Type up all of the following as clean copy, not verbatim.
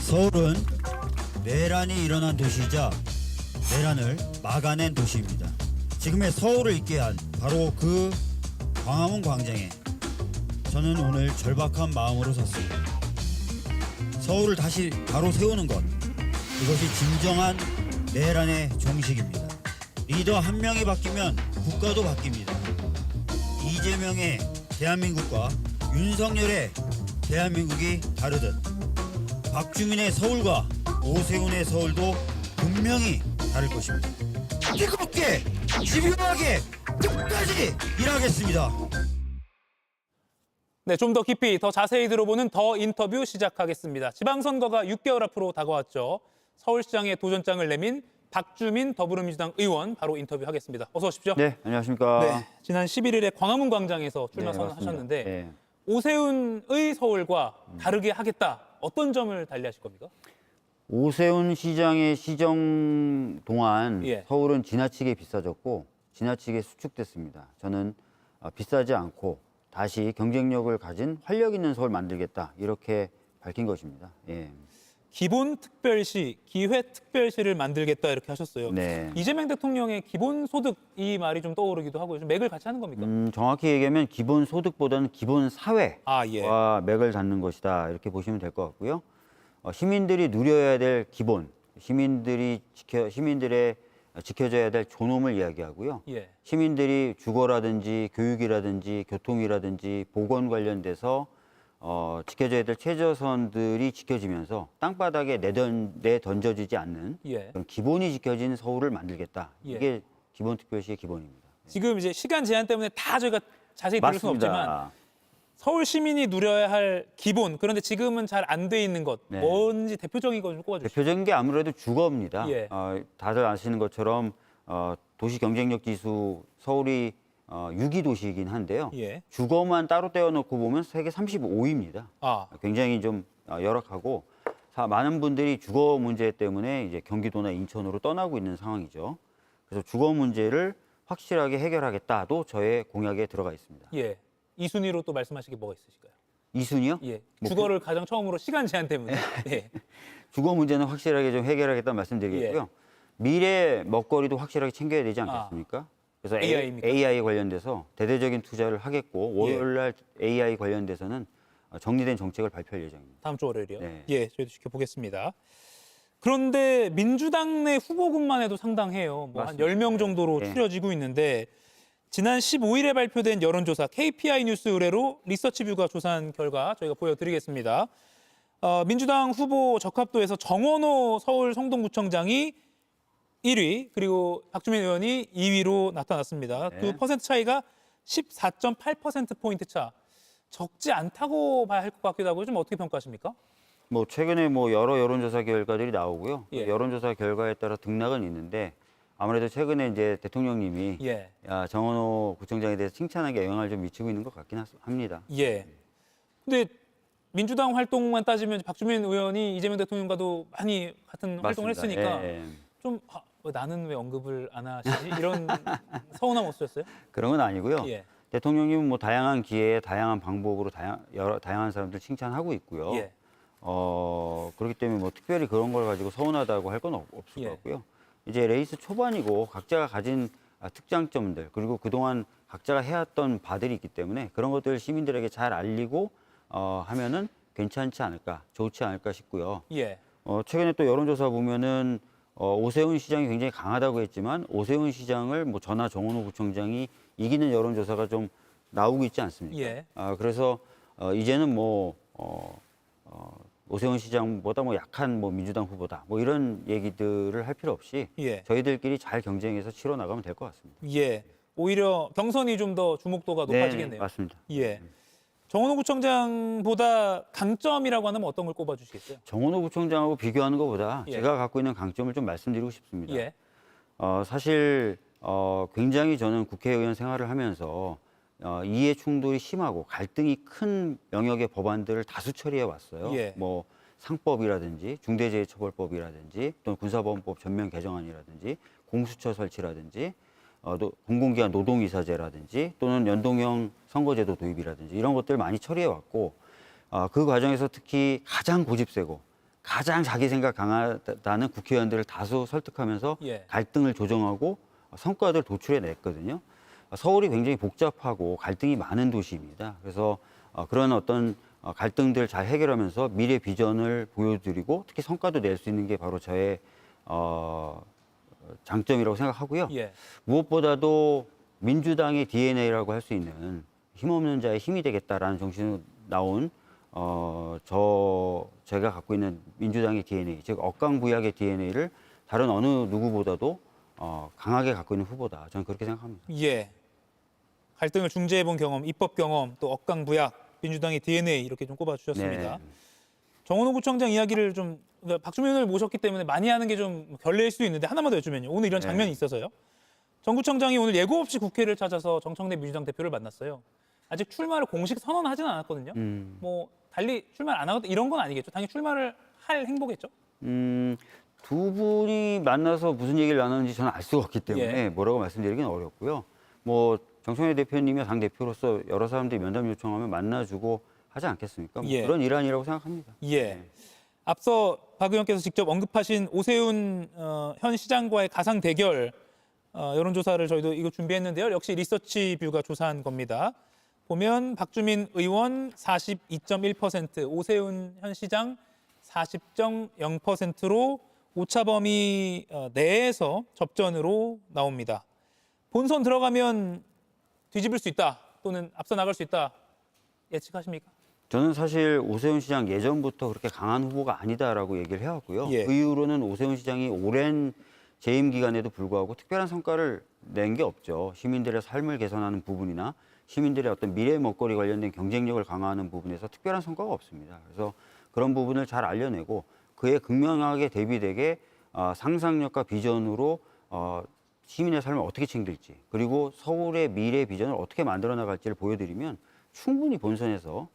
서울은 내란이 일어난 도시이자 내란을 막아낸 도시입니다. 지금의 서울을 있게 한 바로 그 광화문 광장에 저는 오늘 절박한 마음으로 섰습니다. 서울을 다시 바로 세우는 것, 이것이 진정한 내란의 종식입니다. 리더 한 명이 바뀌면 국가도 바뀝니다. 이재명의 대한민국과 윤석열의 대한민국이 다르듯 박주민의 서울과 오세훈의 서울도 분명히 다를 것입니다. 뜨겁게, 집요하게, 끝까지 일하겠습니다. 네, 좀 더 깊이, 더 자세히 들어보는 더 인터뷰 시작하겠습니다. 지방선거가 6개월 앞으로 다가왔죠. 서울시장에 도전장을 내민 박주민 더불어민주당 의원 바로 인터뷰하겠습니다. 어서 오십시오. 네, 안녕하십니까. 네, 지난 11일에 광화문 광장에서 출마 네, 선언하셨는데 네. 오세훈의 서울과 다르게 하겠다. 어떤 점을 달리하실 겁니까? 오세훈 시장의 시정 동안 예. 서울은 지나치게 비싸졌고 지나치게 수축됐습니다. 저는 비싸지 않고 다시 경쟁력을 가진 활력 있는 서울 만들겠다 이렇게 밝힌 것입니다. 예. 기본특별시, 기회특별시를 만들겠다 이렇게 하셨어요. 네. 이재명 대통령의 기본소득 이 말이 좀 떠오르기도 하고요. 좀 맥을 같이 하는 겁니까? 정확히 얘기하면 기본 소득보다는 기본 사회와 예. 맥을 닿는 것이다 이렇게 보시면 될 것 같고요. 시민들이 누려야 될 기본, 시민들의 지켜져야 될 존엄을 이야기하고요. 예. 시민들이 주거라든지 교육이라든지 교통이라든지 보건 관련돼서 지켜져야 될 최저선들이 지켜지면서 땅바닥에 내던져지지 않는 예. 그런 기본이 지켜진 서울을 만들겠다. 예. 이게 기본특별시의 기본입니다. 지금 이제 시간 제한 때문에 다 저희가 자세히 들을 수는 없지만 맞습니다. 서울 시민이 누려야 할 기본, 그런데 지금은 잘 안 돼 있는 것, 네. 뭔지 대표적인 거 좀 꼽아주시죠. 대표적인 게 아무래도 주거입니다. 예. 다들 아시는 것처럼 도시 경쟁력 지수 서울이 6위 도시이긴 한데요. 예. 주거만 따로 떼어놓고 보면 세계 35위입니다. 굉장히 좀 열악하고 많은 분들이 주거 문제 때문에 이제 경기도나 인천으로 떠나고 있는 상황이죠. 그래서 주거 문제를 확실하게 해결하겠다도 저의 공약에 들어가 있습니다. 예. 이 순위로 또 말씀하실 게 뭐가 있으실까요? 2순위요? 예. 주거를 가장 처음으로 시간 제한 때문에. 예. 주거 문제는 확실하게 좀 해결하겠다는 말씀드리겠고요. 예. 미래 먹거리도 확실하게 챙겨야 되지 않겠습니까? 그래서 AI입니까? AI 관련돼서 대대적인 투자를 하겠고 월요일날 AI 관련돼서는 정리된 정책을 발표할 예정입니다. 다음 주 월요일이요? 네. 예, 저희도 지켜보겠습니다. 그런데 민주당 내 후보군만 해도 상당해요. 뭐 한 맞습니다. 10명 정도로 네. 추려지고 있는데 지난 15일에 발표된 여론조사 KPI 뉴스 의뢰로 리서치뷰가 조사한 결과 저희가 보여드리겠습니다. 민주당 후보 적합도에서 정원호 서울 성동구청장이 1위, 그리고 박주민 의원이 2위로 나타났습니다. 네. 그 퍼센트 차이가 14.8%포인트 차. 적지 않다고 봐야 할 것 같기도 하고 좀 어떻게 평가하십니까? 뭐 최근에 여러 여론조사 결과들이 나오고요. 예. 여론조사 결과에 따라 등락은 있는데 아무래도 최근에 이제 대통령님이 예. 정원호 구청장에 대해서 칭찬하게 영향을 좀 미치고 있는 것 같긴 합니다. 예. 근데 민주당 활동만 따지면 박주민 의원이 이재명 대통령과도 많이 같은 활동을 맞습니다. 했으니까 예, 예. 좀 나는 왜 언급을 안 하시지? 이런 서운함 없으셨어요? 그런 건 아니고요. 예. 대통령님은 뭐 다양한 기회에 다양한 방법으로 다양한 사람들 칭찬하고 있고요. 예. 그렇기 때문에 뭐 특별히 그런 걸 가지고 서운하다고 할 건 없을 예. 것 같고요. 이제 레이스 초반이고 각자가 가진 특장점들 그리고 그동안 각자가 해왔던 바들이 있기 때문에 그런 것들을 시민들에게 잘 알리고 하면은 괜찮지 않을까, 좋지 않을까 싶고요. 예. 최근에 또 여론조사 보면은 오세훈 시장이 굉장히 강하다고 했지만 오세훈 시장을 뭐 저나 정원호 구청장이 이기는 여론조사가 좀 나오고 있지 않습니까? 예. 그래서 이제는 오세훈 시장보다 약한 민주당 후보다 이런 얘기들을 할 필요 없이 예. 저희들끼리 잘 경쟁해서 치러 나가면 될 것 같습니다. 예. 오히려 경선이 좀 더 주목도가 높아지겠네요. 네, 맞습니다. 예. 정원호 구청장보다 강점이라고 하면 어떤 걸 꼽아주시겠어요? 정원호 구청장하고 비교하는 것보다 예. 제가 갖고 있는 강점을 좀 말씀드리고 싶습니다. 예. 사실 굉장히 저는 국회의원 생활을 하면서 이해 충돌이 심하고 갈등이 큰 영역의 법안들을 다수 처리해 왔어요. 예. 뭐 상법이라든지 중대재해처벌법이라든지 또는 군사법원법 전면 개정안이라든지 공수처 설치라든지 공공기관 노동이사제라든지 또는 연동형 선거제도 도입이라든지 이런 것들 많이 처리해 왔고 그 과정에서 특히 가장 고집세고 가장 자기 생각 강하다는 국회의원들을 다수 설득하면서 예. 갈등을 조정하고 성과들을 도출해 냈거든요. 서울이 굉장히 복잡하고 갈등이 많은 도시입니다. 그래서 그런 어떤 갈등들 잘 해결하면서 미래 비전을 보여드리고 특히 성과도 낼 수 있는 게 바로 저의 장점이라고 생각하고요. 예. 무엇보다도 민주당의 DNA라고 할 수 있는 힘없는 자의 힘이 되겠다라는 정신으로 나온 제가 갖고 있는 민주당의 DNA, 즉 억강부약의 DNA를 다른 어느 누구보다도 강하게 갖고 있는 후보다. 저는 그렇게 생각합니다. 예. 갈등을 중재해본 경험, 입법 경험, 또 억강부약, 민주당의 DNA 이렇게 좀 꼽아주셨습니다. 네. 정원호 구청장 이야기를 좀 그러니까 박주민 의원을 모셨기 때문에 많이 하는 게 좀 결례일 수도 있는데 하나만 더 여쭈면요. 오늘 이런 장면이 있어서요. 정 구청장이 오늘 예고 없이 국회를 찾아서 정청래 민주당 대표를 만났어요. 아직 출마를 공식 선언하지는 않았거든요. 뭐 달리 출마를 안 하거든 이런 건 아니겠죠. 당연히 출마를 할 행보겠죠. 두 분이 만나서 무슨 얘기를 나눴는지 저는 알 수가 없기 때문에 예. 뭐라고 말씀드리기는 어렵고요. 뭐 정청래 대표님이 당 대표로서 여러 사람들이 면담 요청하면 만나주고 하지 않겠습니까? 뭐 예. 그런 일환이라고 생각합니다. 예. 앞서 박 의원께서 직접 언급하신 오세훈 현 시장과의 가상 대결 여론조사를 저희도 이거 준비했는데요. 역시 리서치뷰가 조사한 겁니다. 보면 박주민 의원 42.1%, 오세훈 현 시장 40.0%로 오차 범위 내에서 접전으로 나옵니다. 본선 들어가면 뒤집을 수 있다 또는 앞서 나갈 수 있다 예측하십니까? 저는 사실 오세훈 시장 예전부터 그렇게 강한 후보가 아니다라고 얘기를 해왔고요. 예. 그 이후로는 오세훈 시장이 오랜 재임 기간에도 불구하고 특별한 성과를 낸 게 없죠. 시민들의 삶을 개선하는 부분이나 시민들의 어떤 미래 먹거리 관련된 경쟁력을 강화하는 부분에서 특별한 성과가 없습니다. 그래서 그런 부분을 잘 알려내고 그에 극명하게 대비되게 상상력과 비전으로 시민의 삶을 어떻게 챙길지 그리고 서울의 미래 비전을 어떻게 만들어 나갈지를 보여드리면 충분히 본선에서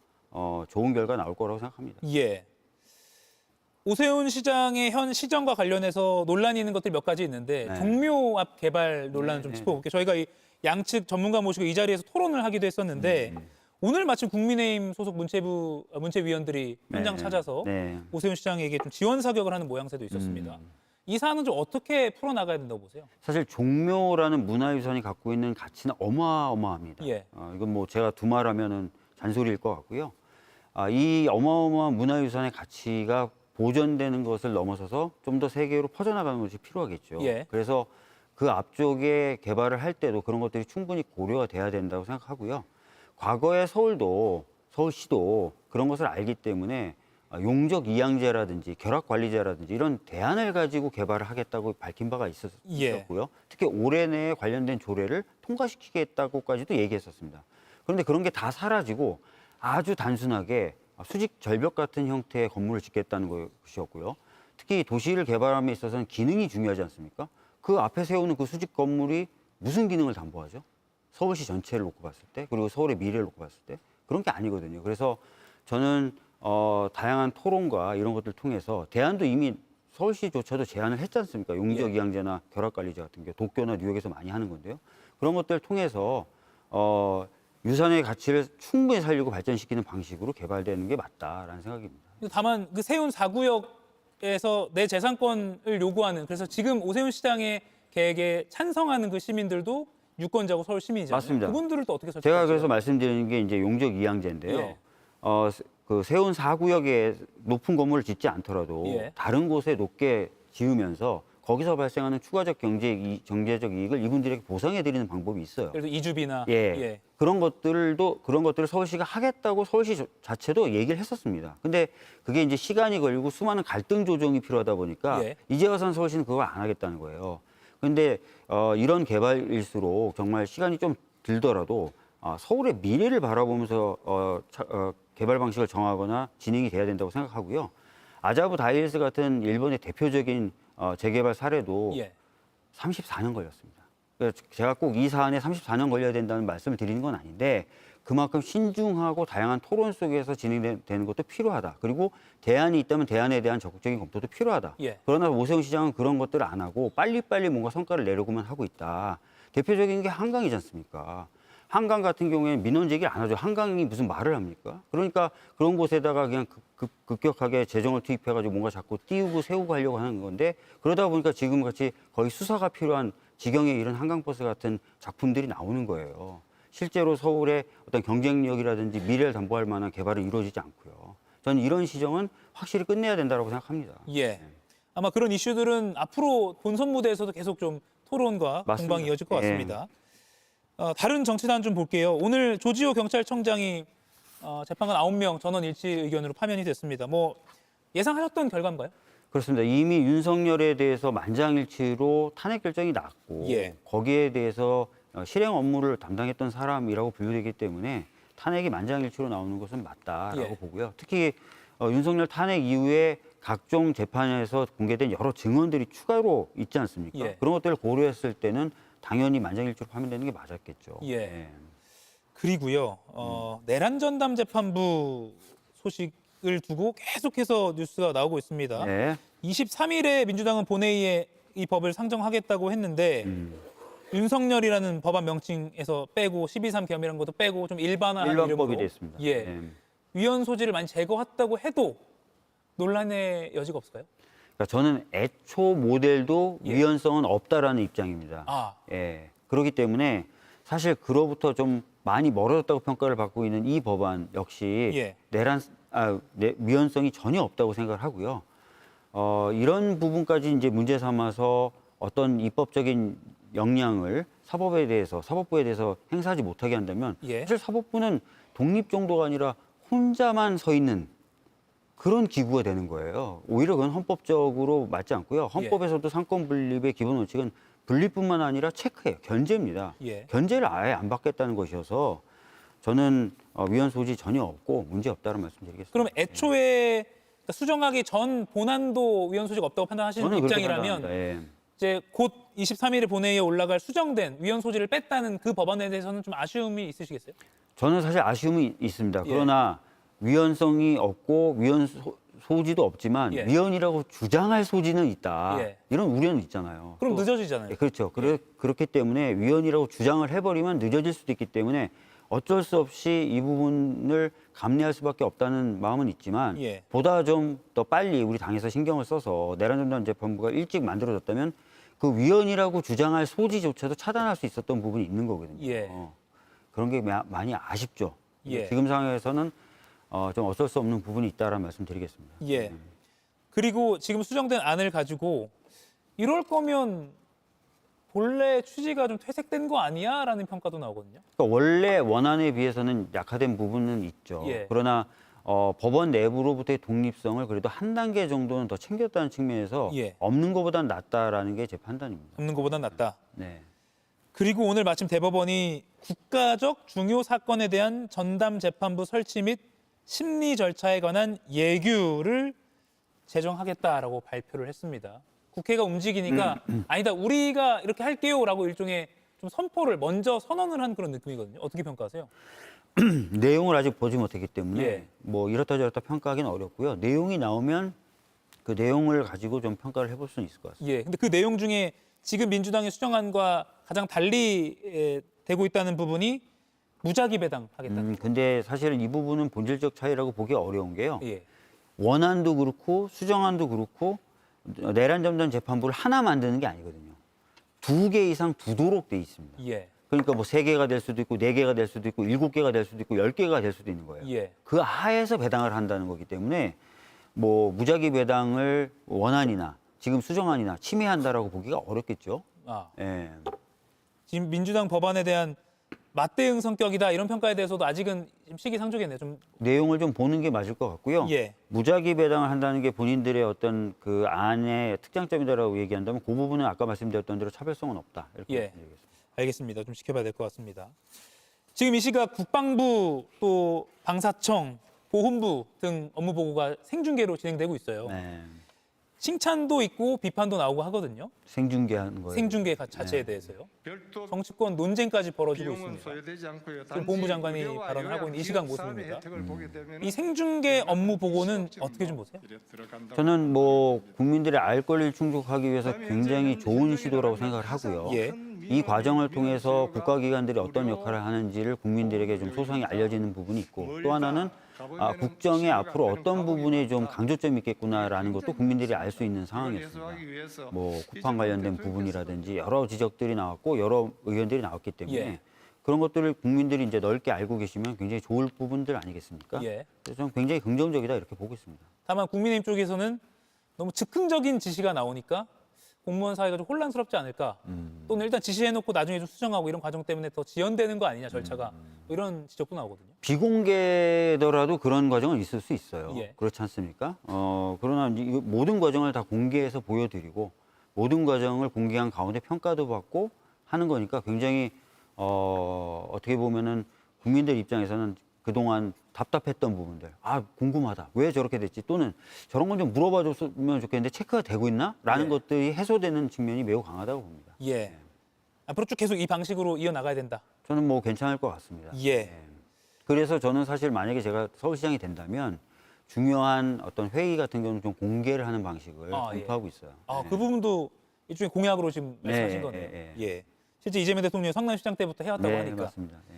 좋은 결과 나올 거라고 생각합니다. 예. 오세훈 시장의 현 시정과 관련해서 논란이 있는 것들이 몇 가지 있는데 네. 종묘 앞 개발 논란을 좀 네. 짚어볼게요. 저희가 이 양측 전문가 모시고 이 자리에서 토론을 하기도 했었는데 오늘 마침 국민의힘 소속 문체위원들이 현장 네. 찾아서 네. 오세훈 시장에게 좀 지원 사격을 하는 모양새도 있었습니다. 이 사안은 좀 어떻게 풀어나가야 된다고 보세요? 사실 종묘라는 문화유산이 갖고 있는 가치는 어마어마합니다. 예. 이건 뭐 제가 두말하면은 잔소리일 것 같고요. 이 어마어마한 문화유산의 가치가 보존되는 것을 넘어서서 좀 더 세계로 퍼져나가는 것이 필요하겠죠. 예. 그래서 그 앞쪽에 개발을 할 때도 그런 것들이 충분히 고려가 돼야 된다고 생각하고요. 과거에 서울시도 그런 것을 알기 때문에 용적 이양제라든지 결합관리제라든지 이런 대안을 가지고 개발을 하겠다고 밝힌 바가 있었고요. 특히 올해 내에 관련된 조례를 통과시키겠다고까지도 얘기했었습니다. 그런데 그런 게 다 사라지고 아주 단순하게 수직 절벽 같은 형태의 건물을 짓겠다는 것이었고요. 특히 도시를 개발함에 있어서는 기능이 중요하지 않습니까? 그 앞에 세우는 그 수직 건물이 무슨 기능을 담보하죠? 서울시 전체를 놓고 봤을 때, 그리고 서울의 미래를 놓고 봤을 때 그런 게 아니거든요. 그래서 저는 다양한 토론과 이런 것들을 통해서 대안도 이미 서울시조차도 제안을 했지 않습니까? 용적 이양제나 결합관리제 같은 게 도쿄나 뉴욕에서 많이 하는 건데요. 그런 것들을 통해서 유산의 가치를 충분히 살리고 발전시키는 방식으로 개발되는 게 맞다라는 생각입니다. 다만 그 세운 4구역에서 내 재산권을 요구하는 그래서 지금 오세훈 시장의 계획에 찬성하는 그 시민들도 유권자고 서울 시민이잖아요. 맞습니다. 그분들을 또 어떻게 설득하세요? 제가 그래서 말씀드리는 게 이제 용적 이양제인데요. 예. 그 세운 4구역에 높은 건물을 짓지 않더라도 예. 다른 곳에 높게 지으면서 거기서 발생하는 추가적 경제적 이익을 이분들에게 보상해드리는 방법이 있어요. 예를 들어 이주비나 예. 그런 것들을 서울시가 하겠다고 서울시 자체도 얘기를 했었습니다. 근데 그게 이제 시간이 걸리고 수많은 갈등 조정이 필요하다 보니까 예. 이제 와서는 서울시는 그걸 안 하겠다는 거예요. 근데 이런 개발일수록 정말 시간이 좀 들더라도 서울의 미래를 바라보면서 개발 방식을 정하거나 진행이 돼야 된다고 생각하고요. 아자부 다이힐스 같은 일본의 대표적인 재개발 사례도 예. 34년 걸렸습니다. 제가 꼭 이 사안에 34년 걸려야 된다는 말씀을 드리는 건 아닌데 그만큼 신중하고 다양한 토론 속에서 진행되는 것도 필요하다. 그리고 대안이 있다면 대안에 대한 적극적인 검토도 필요하다. 예. 그러나 오세훈 시장은 그런 것들을 안 하고 빨리빨리 뭔가 성과를 내려고만 하고 있다. 대표적인 게 한강이지 않습니까? 한강 같은 경우에는 민원 제기를 안 하죠. 한강이 무슨 말을 합니까? 그러니까 그런 곳에다가 그냥 급격하게 재정을 투입해가지고 뭔가 자꾸 띄우고 세우고 하려고 하는 건데 그러다 보니까 지금 같이 거의 수사가 필요한 지경에 이른 한강버스 같은 작품들이 나오는 거예요. 실제로 서울의 어떤 경쟁력이라든지 미래를 담보할 만한 개발은 이루어지지 않고요. 저는 이런 시정은 확실히 끝내야 된다고 생각합니다. 예. 아마 그런 이슈들은 앞으로 본선 무대에서도 계속 좀 토론과 맞습니다. 공방이 이어질 것 같습니다. 다른 정치단 좀 볼게요. 오늘 조지호 경찰청장이 재판관 9명 전원 일치 의견으로 파면이 됐습니다. 뭐 예상하셨던 결과인가요? 그렇습니다. 이미 윤석열에 대해서 만장일치로 탄핵 결정이 났고 예. 거기에 대해서 실행 업무를 담당했던 사람이라고 분류되기 때문에 탄핵이 만장일치로 나오는 것은 맞다라고 예. 보고요. 특히 윤석열 탄핵 이후에 각종 재판에서 공개된 여러 증언들이 추가로 있지 않습니까? 예. 그런 것들을 고려했을 때는 당연히 만장일치로 파면되는 게 맞았겠죠. 예. 그리고요. 내란 전담 재판부 소식을 두고 계속해서 뉴스가 나오고 있습니다. 네. 23일에 민주당은 본회의에 이 법을 상정하겠다고 했는데 윤석열이라는 법안 명칭에서 빼고 12.3 겸이라는 것도 빼고 좀 일반화한 일반법이 이름으로 됐습니다. 예. 네. 위헌 소지를 많이 제거했다고 해도 논란의 여지가 없을까요? 그러니까 저는 애초 모델도 예. 위헌성은 없다라는 입장입니다. 아, 예. 그렇기 때문에 사실 그로부터 좀 많이 멀어졌다고 평가를 받고 있는 이 법안 역시 예. 위헌성이 전혀 없다고 생각을 하고요. 이런 부분까지 이제 문제 삼아서 어떤 입법적인 역량을 사법부에 대해서 행사하지 못하게 한다면 예. 사실 사법부는 독립 정도가 아니라 혼자만 서 있는 그런 기구가 되는 거예요. 오히려 그건 헌법적으로 맞지 않고요. 헌법에서도 상권 분립의 기본 원칙은 분립뿐만 아니라 체크예요. 견제입니다. 예. 견제를 아예 안 받겠다는 것이어서 저는 위헌 소지 전혀 없고 문제 없다는 말씀드리겠습니다. 그럼 애초에 수정하기 전 본안도 위헌 소지가 없다고 판단하시는 저는 그렇게 입장이라면 판단합니다. 예. 이제 곧 23일에 본회의에 올라갈 수정된 위헌 소지를 뺐다는 그 법안에 대해서는 좀 아쉬움이 있으시겠어요? 저는 사실 아쉬움이 있습니다. 예. 그러나 위헌성이 없고 위헌 소지도 없지만 예. 위헌이라고 주장할 소지는 있다. 예. 이런 우려는 있잖아요. 그럼 또- 늦어지잖아요. 예, 그렇죠. 그렇기 때문에 위헌이라고 주장을 해버리면 늦어질 수도 있기 때문에 어쩔 수 없이 이 부분을 감내할 수밖에 없다는 마음은 있지만 예. 보다 좀 더 빨리 우리 당에서 신경을 써서 내란전단 재판부가 일찍 만들어졌다면 그 위헌이라고 주장할 소지조차도 차단할 수 있었던 부분이 있는 거거든요. 예. 그런 게 많이 아쉽죠. 예. 지금 상황에서는 좀 어쩔 수 없는 부분이 있다라는 말씀드리겠습니다. 예. 그리고 지금 수정된 안을 가지고 이럴 거면 본래 취지가 좀 퇴색된 거 아니야라는 평가도 나오거든요. 그러니까 원래 원안에 비해서는 약화된 부분은 있죠. 예. 그러나 법원 내부로부터의 독립성을 그래도 한 단계 정도는 더 챙겼다는 측면에서 예. 없는 것보다는 낫다라는 게 제 판단입니다. 없는 것보단 낫다. 네. 그리고 오늘 마침 대법원이 국가적 중요 사건에 대한 전담 재판부 설치 및 심리 절차에 관한 예규를 제정하겠다라고 발표를 했습니다. 국회가 움직이니까 아니다 우리가 이렇게 할게요라고 일종의 좀 선포를 먼저 선언을 한 그런 느낌이거든요. 어떻게 평가하세요? 내용을 아직 보지 못했기 때문에 예. 뭐 이렇다 저렇다 평가하기는 어렵고요. 내용이 나오면 그 내용을 가지고 좀 평가를 해볼 수는 있을 것 같습니다. 예. 근데 그 내용 중에 지금 민주당의 수정안과 가장 달리 되고 있다는 부분이 무작위 배당하겠다. 근데 사실은 이 부분은 본질적 차이라고 보기 어려운 게요. 예. 원안도 그렇고 수정안도 그렇고 내란 전담 재판부를 하나 만드는 게 아니거든요. 2개 이상 두도록 돼 있습니다. 예. 그러니까 뭐 3개가 될 수도 있고 4개가 될 수도 있고 7개가 될 수도 있고 10개가 될 수도 있는 거예요. 예. 그 하에서 배당을 한다는 거기 때문에 뭐 무작위 배당을 원안이나 지금 수정안이나 침해한다라고 보기가 어렵겠죠. 아. 예. 지금 민주당 법안에 대한 맞대응 성격이다 이런 평가에 대해서도 아직은 시기상조겠네요. 좀 내용을 좀 보는 게 맞을 것 같고요. 예. 무작위 배당을 한다는 게 본인들의 어떤 그 안의 특장점이다라고 얘기한다면 그 부분은 아까 말씀드렸던 대로 차별성은 없다. 이렇게 예. 말씀드리겠습니다. 알겠습니다. 좀 지켜봐야 될 것 같습니다. 지금 이 시각 국방부 또 방사청, 보훈부 등 업무 보고가 생중계로 진행되고 있어요. 네. 칭찬도 있고 비판도 나오고 하거든요. 생중계하는 거예요. 생중계 자체에 대해서요. 정치권 논쟁까지 벌어지고 있습니다. 지금 본부 장관이 발언을 하고 있는 이 시각 모습입니다. 이 생중계 업무 보고는 어떻게 좀 보세요? 저는 뭐 국민들의 알 권리를 충족하기 위해서 굉장히 좋은 시도라고 생각을 하고요. 예. 이 과정을 통해서 국가기관들이 어떤 역할을 하는지를 국민들에게 좀 소상히 알려지는 부분이 있고 또 하나는 국정에 앞으로 어떤 부분에 좀 강조점이 있겠구나라는 것도 국민들이 알 수 있는 상황이었습니다. 뭐 쿠팡 관련된 부분이라든지 여러 지적들이 나왔고 여러 의견들이 나왔기 때문에 예. 그런 것들을 국민들이 이제 넓게 알고 계시면 굉장히 좋을 부분들 아니겠습니까? 예. 그래서 저는 굉장히 긍정적이다 이렇게 보고 있습니다. 다만 국민의힘 쪽에서는 너무 즉흥적인 지시가 나오니까 공무원 사회가 좀 혼란스럽지 않을까. 또는 일단 지시해놓고 나중에 좀 수정하고 이런 과정 때문에 더 지연되는 거 아니냐 절차가. 뭐 이런 지적도 나오거든요. 비공개더라도 그런 과정은 있을 수 있어요. 예. 그렇지 않습니까? 그러나 이제 모든 과정을 다 공개해서 보여드리고 모든 과정을 공개한 가운데 평가도 받고 하는 거니까 굉장히 어떻게 보면은 국민들 입장에서는 그동안 답답했던 부분들, 궁금하다. 왜 저렇게 됐지? 또는 저런 건 좀 물어봐 줬으면 좋겠는데 체크가 되고 있나? 라는 예. 것들이 해소되는 측면이 매우 강하다고 봅니다. 예. 앞으로 쭉 계속 이 방식으로 이어나가야 된다. 저는 뭐 괜찮을 것 같습니다. 예. 그래서 저는 사실 만약에 제가 서울시장이 된다면 중요한 어떤 회의 같은 경우는 좀 공개를 하는 방식을 검토하고 있어요. 네. 그 부분도 일종의 공약으로 지금 말씀하신 네, 거네요. 예, 예. 실제 이재명 대통령이 성남시장 때부터 해왔다고 네, 하니까. 맞습니다. 네.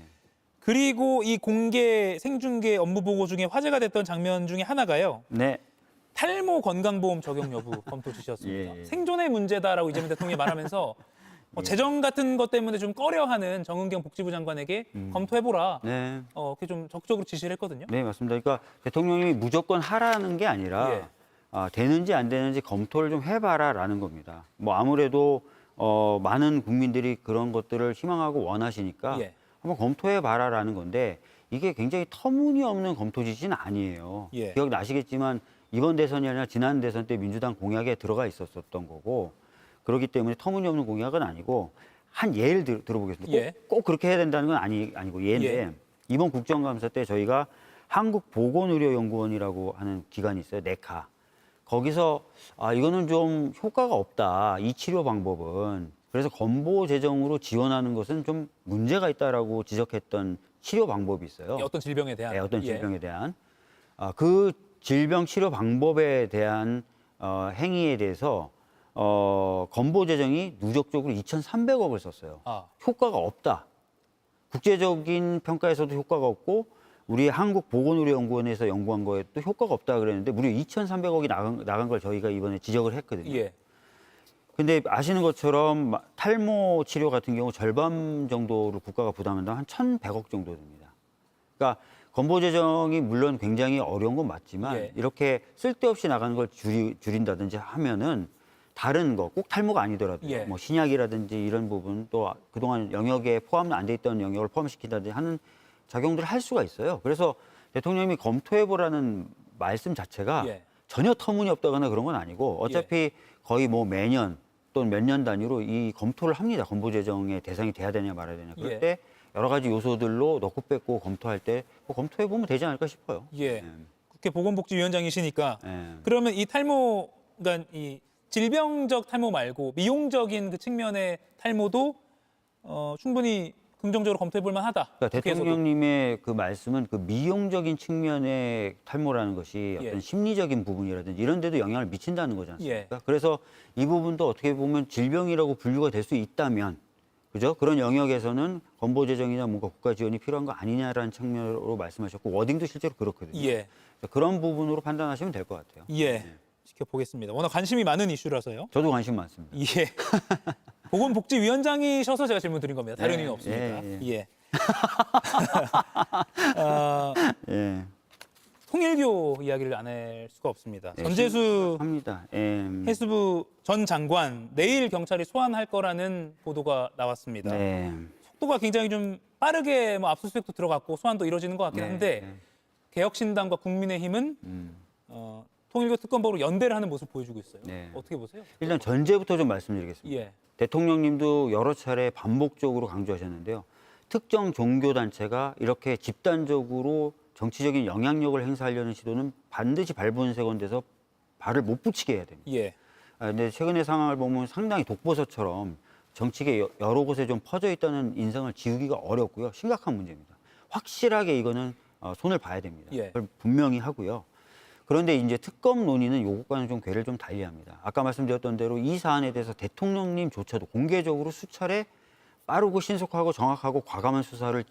그리고 이 공개 생중계 업무 보고 중에 화제가 됐던 장면 중에 하나가요. 네. 탈모 건강보험 적용 여부 검토 지시였습니다. 예. 생존의 문제다라고 이재명 대통령이 말하면서 재정 같은 것 때문에 좀 꺼려하는 정은경 복지부 장관에게 검토해보라. 네. 그렇게 좀 적극적으로 지시를 했거든요. 네, 맞습니다. 그러니까 대통령이 무조건 하라는 게 아니라 예. 되는지 안 되는지 검토를 좀 해봐라라는 겁니다. 뭐 아무래도 많은 국민들이 그런 것들을 희망하고 원하시니까 예. 한번 검토해봐라라는 건데 이게 굉장히 터무니없는 검토 지시는 아니에요. 예. 기억나시겠지만 이번 대선이 아니라 지난 대선 때 민주당 공약에 들어가 있었던 거고 그렇기 때문에 터무니없는 공약은 아니고 한 예를 들어보겠습니다. 예. 꼭 그렇게 해야 된다는 건 아니고 예인데 예. 이번 국정감사 때 저희가 한국보건의료연구원이라고 하는 기관이 있어요. 네카. 거기서 이거는 좀 효과가 없다. 이 치료 방법은. 그래서 건보 재정으로 지원하는 것은 좀 문제가 있다라고 지적했던 치료 방법이 있어요. 어떤 질병에 대한. 네, 어떤 질병에 대한. 그 질병 치료 방법에 대한 행위에 대해서 건보 재정이 누적적으로 2,300억을 썼어요. 효과가 없다. 국제적인 평가에서도 효과가 없고 우리 한국보건의료연구원에서 연구한 거에도 효과가 없다 그랬는데 무려 2,300억이 나간 걸 저희가 이번에 지적을 했거든요. 예. 근데 아시는 것처럼 탈모 치료 같은 경우 절반 정도를 국가가 부담한다면 한 1,100억 정도 됩니다. 그러니까 건보 재정이 물론 굉장히 어려운 건 맞지만 예. 이렇게 쓸데없이 나가는 걸 줄인다든지 하면은 다른 거 꼭 탈모가 아니더라도 예. 뭐 신약이라든지 이런 부분 또 그동안 영역에 포함 안 돼 있던 영역을 포함시킨다든지 하는 작용들을 할 수가 있어요. 그래서 대통령이 검토해보라는 말씀 자체가 예. 전혀 터무니없다거나 그런 건 아니고 어차피 거의 뭐 매년 또는 몇 년 단위로 이 검토를 합니다. 건보 재정의 대상이 돼야 되냐 말아야 되냐. 그럴 예. 때 여러 가지 요소들로 넣고 뺏고 검토할 때 검토해보면 되지 않을까 싶어요. 예. 국회 보건복지위원장이시니까 예. 그러면 이 탈모, 그러니까 이 질병적 탈모 말고 미용적인 그 측면의 탈모도 충분히 긍정적으로 검토해볼 만하다. 그러니까 국회에서도. 대통령님의 그 말씀은 그 미용적인 측면의 탈모라는 것이 예. 어떤 심리적인 부분이라든지 이런 데도 영향을 미친다는 거지 않습니까? 예. 그래서 이 부분도 어떻게 보면 질병이라고 분류가 될 수 있다면 그죠? 그런 영역에서는 건보 재정이나 뭔가 국가 지원이 필요한 거 아니냐라는 측면으로 말씀하셨고 워딩도 실제로 그렇거든요. 예. 그런 부분으로 판단하시면 될 것 같아요. 예. 지켜보겠습니다. 워낙 관심이 많은 이슈라서요. 저도 관심 많습니다. 예. 보건복지위원장이셔서 제가 질문 드린 겁니다. 다른 예, 이유는 없습니다. 예, 예. 예. 통일교 이야기를 안 할 수가 없습니다. 전재수 합니다. 해수부 전 장관 내일 경찰이 소환할 거라는 보도가 나왔습니다. 네. 속도가 굉장히 좀 빠르게 압수수색도 들어갔고 소환도 이루어지는 것 같긴 한데 네. 개혁신당과 국민의힘은 통일교 특검법으로 연대를 하는 모습을 보여주고 있어요. 네. 어떻게 보세요? 일단 전제부터 좀 말씀드리겠습니다. 예. 대통령님도 여러 차례 반복적으로 강조하셨는데요. 특정 종교단체가 이렇게 집단적으로 정치적인 영향력을 행사하려는 시도는 반드시 발본색원돼서 발을 못 붙이게 해야 됩니다. 예. 근데 최근의 상황을 보면 상당히 독버섯처럼 정치계 여러 곳에 좀 퍼져 있다는 인상을 지우기가 어렵고요. 심각한 문제입니다. 확실하게 이거는 손을 봐야 됩니다. 예. 그걸 분명히 하고요. 그런데 이제 특검 논의는 요것과는 좀 궤를 좀 달리합니다. 아까 말씀드렸던 대로 이 사안에 대해서 대통령님조차도 공개적으로 수차례 빠르고 신속하고 정확하고 과감한 수사를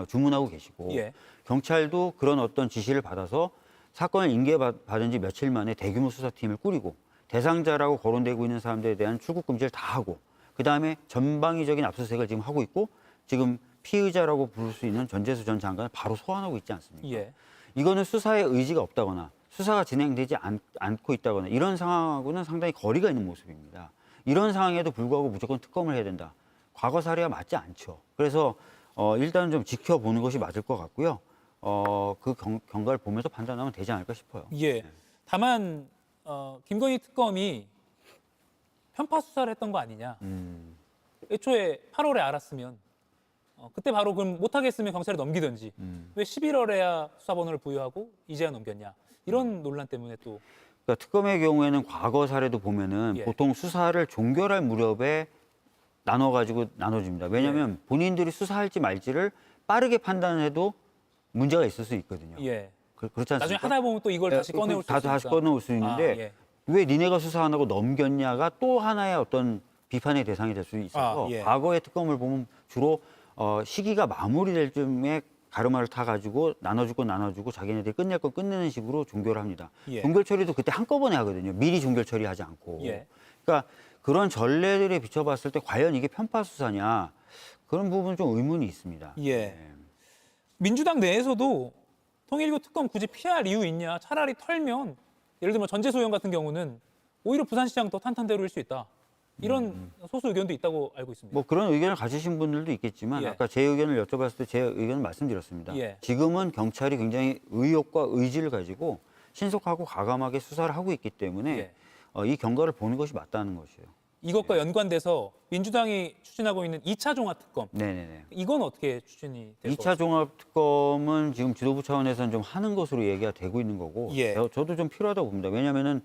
주문하고 계시고 예. 경찰도 그런 어떤 지시를 받아서 사건을 인계받은 지 며칠 만에 대규모 수사팀을 꾸리고 대상자라고 거론되고 있는 사람들에 대한 출국 금지를 다 하고 그다음에 전방위적인 압수수색을 지금 하고 있고 지금 피의자라고 부를 수 있는 전재수 전 장관을 바로 소환하고 있지 않습니까? 예. 이거는 수사에 의지가 없다거나 수사가 진행되지 않고 있다거나 이런 상황하고는 상당히 거리가 있는 모습입니다. 이런 상황에도 불구하고 무조건 특검을 해야 된다. 과거 사례와 맞지 않죠. 그래서 일단 좀 지켜보는 것이 맞을 것 같고요. 그 경과를 보면서 판단하면 되지 않을까 싶어요. 예. 다만 김건희 특검이 편파 수사를 했던 거 아니냐. 애초에 8월에 알았으면 그때 바로 그럼 못하겠으면 경찰에 넘기든지 왜 11월에야 수사번호를 부여하고 이제야 넘겼냐. 이런 논란 때문에 또. 그러니까 특검의 경우에는 과거 사례도 보면은 예. 보통 수사를 종결할 무렵에 나눠줍니다. 왜냐하면 본인들이 수사할지 말지를 빠르게 판단해도 문제가 있을 수 있거든요. 예. 그렇지 않습니까? 나중에 하다 보면 또 이걸 다시 꺼내올 수 있으니까. 다시 꺼내올 수 있는데 예. 왜 니네가 수사 안 하고 넘겼냐가 또 하나의 어떤 비판의 대상이 될 수 있어서 예. 과거의 특검을 보면 주로 시기가 마무리될 쯤에 가르마를 타가지고 나눠주고 자기네들이 끝낼 건 끝내는 식으로 종결을 합니다. 예. 종결 처리도 그때 한꺼번에 하거든요. 미리 종결 처리하지 않고. 예. 그러니까 그런 전례들에 비춰봤을 때 과연 이게 편파 수사냐 그런 부분 좀 의문이 있습니다. 예. 민주당 내에서도 통일교 특검 굳이 피할 이유 있냐? 차라리 털면 예를 들면 전재수 의원 같은 경우는 오히려 부산시장 더 탄탄대로일 수 있다. 이런 소수 의견도 있다고 알고 있습니다. 뭐 그런 의견을 가지신 분들도 있겠지만 예. 아까 제 의견을 여쭤봤을 때 제 의견을 말씀드렸습니다. 예. 지금은 경찰이 굉장히 의욕과 의지를 가지고 신속하고 과감하게 수사를 하고 있기 때문에 예. 이 경과를 보는 것이 맞다는 것이에요. 이것과 연관돼서 민주당이 추진하고 있는 2차 종합특검. 네네네. 이건 어떻게 추진이 될까요? 2차 종합특검은 지금 지도부 차원에서는 좀 하는 것으로 얘기가 되고 있는 거고 예. 저도 좀 필요하다고 봅니다. 왜냐하면은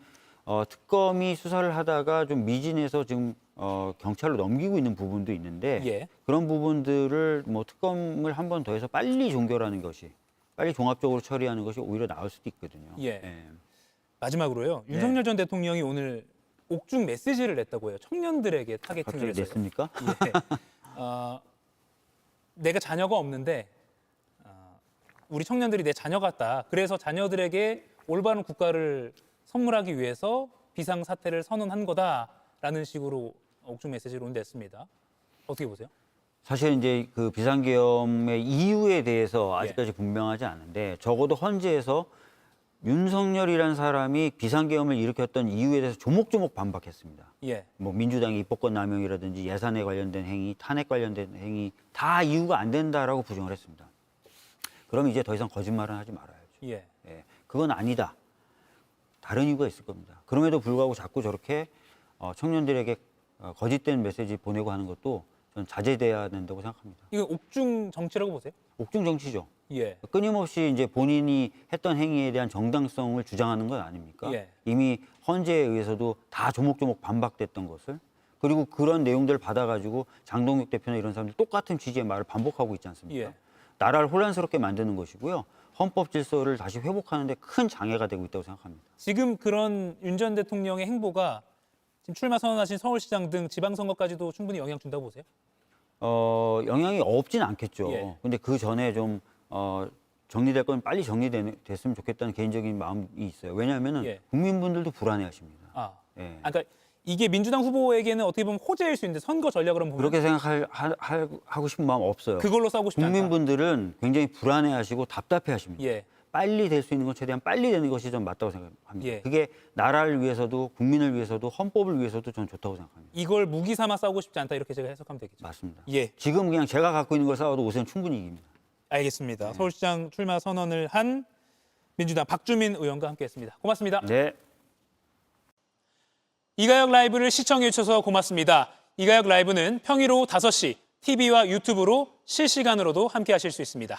특검이 수사를 하다가 좀 미진해서 지금 경찰로 넘기고 있는 부분도 있는데 예. 그런 부분들을 뭐 특검을 한 번 더 해서 빨리 종결하는 것이 빨리 종합적으로 처리하는 것이 오히려 나을 수도 있거든요. 예. 마지막으로요. 네. 윤석열 전 대통령이 오늘 옥중 메시지를 냈다고 해요. 청년들에게 타겟팅을 갑자기 해서. 냈습니까? 예. 내가 자녀가 없는데 우리 청년들이 내 자녀 같다. 그래서 자녀들에게 올바른 국가를 선물하기 위해서 비상사태를 선언한 거다라는 식으로 옥중 메시지를 냈습니다. 어떻게 보세요? 사실 이제 그 비상계엄의 이유에 대해서 아직까지 분명하지 않은데 적어도 헌재에서 윤석열이라는 사람이 비상계엄을 일으켰던 이유에 대해서 조목조목 반박했습니다. 예. 뭐 민주당의 입법권 남용이라든지 예산에 관련된 행위, 탄핵 관련된 행위 다 이유가 안 된다라고 부정을 했습니다. 그럼 이제 더 이상 거짓말은 하지 말아야죠. 예. 예, 그건 아니다. 다른 이유가 있을 겁니다. 그럼에도 불구하고 자꾸 저렇게 청년들에게 거짓된 메시지 보내고 하는 것도 저는 자제돼야 된다고 생각합니다. 이거 옥중 정치라고 보세요? 옥중 정치죠. 예. 끊임없이 이제 본인이 했던 행위에 대한 정당성을 주장하는 건 아닙니까? 예. 이미 헌재에 의해서도 다 조목조목 반박됐던 것을 그리고 그런 내용들을 받아가지고 장동혁 대표나 이런 사람들 똑같은 취지의 말을 반복하고 있지 않습니까? 예. 나라를 혼란스럽게 만드는 것이고요. 헌법 질서를 다시 회복하는 데 큰 장애가 되고 있다고 생각합니다. 지금 그런 윤 전 대통령의 행보가 지금 출마 선언하신 서울시장 등 지방선거까지도 충분히 영향 준다고 보세요? 영향이 없진 않겠죠. 예. 근데 그 전에 좀 정리될 건 빨리 정리됐으면 좋겠다는 개인적인 마음이 있어요. 왜냐하면 예. 국민분들도 불안해하십니다. 예. 그러니까 이게 민주당 후보에게는 어떻게 보면 호재일 수 있는데 선거 전략으로 보면 그렇게 생각하고 싶은 마음 없어요. 그걸로 싸우고 싶지 않다. 국민분들은 굉장히 불안해하시고 답답해하십니다. 예. 빨리 될 수 있는 건 최대한 빨리 되는 것이 좀 맞다고 생각합니다. 예. 그게 나라를 위해서도 국민을 위해서도 헌법을 위해서도 저는 좋다고 생각합니다. 이걸 무기 삼아 싸우고 싶지 않다 이렇게 제가 해석하면 되겠죠. 맞습니다. 예. 지금 그냥 제가 갖고 있는 걸 싸워도 오세훈 충분히 이깁니다. 알겠습니다. 서울시장 출마 선언을 한 민주당 박주민 의원과 함께했습니다. 고맙습니다. 네. 이가혁 라이브를 시청해 주셔서 고맙습니다. 이가혁 라이브는 평일 오후 5시 TV와 유튜브로 실시간으로도 함께하실 수 있습니다.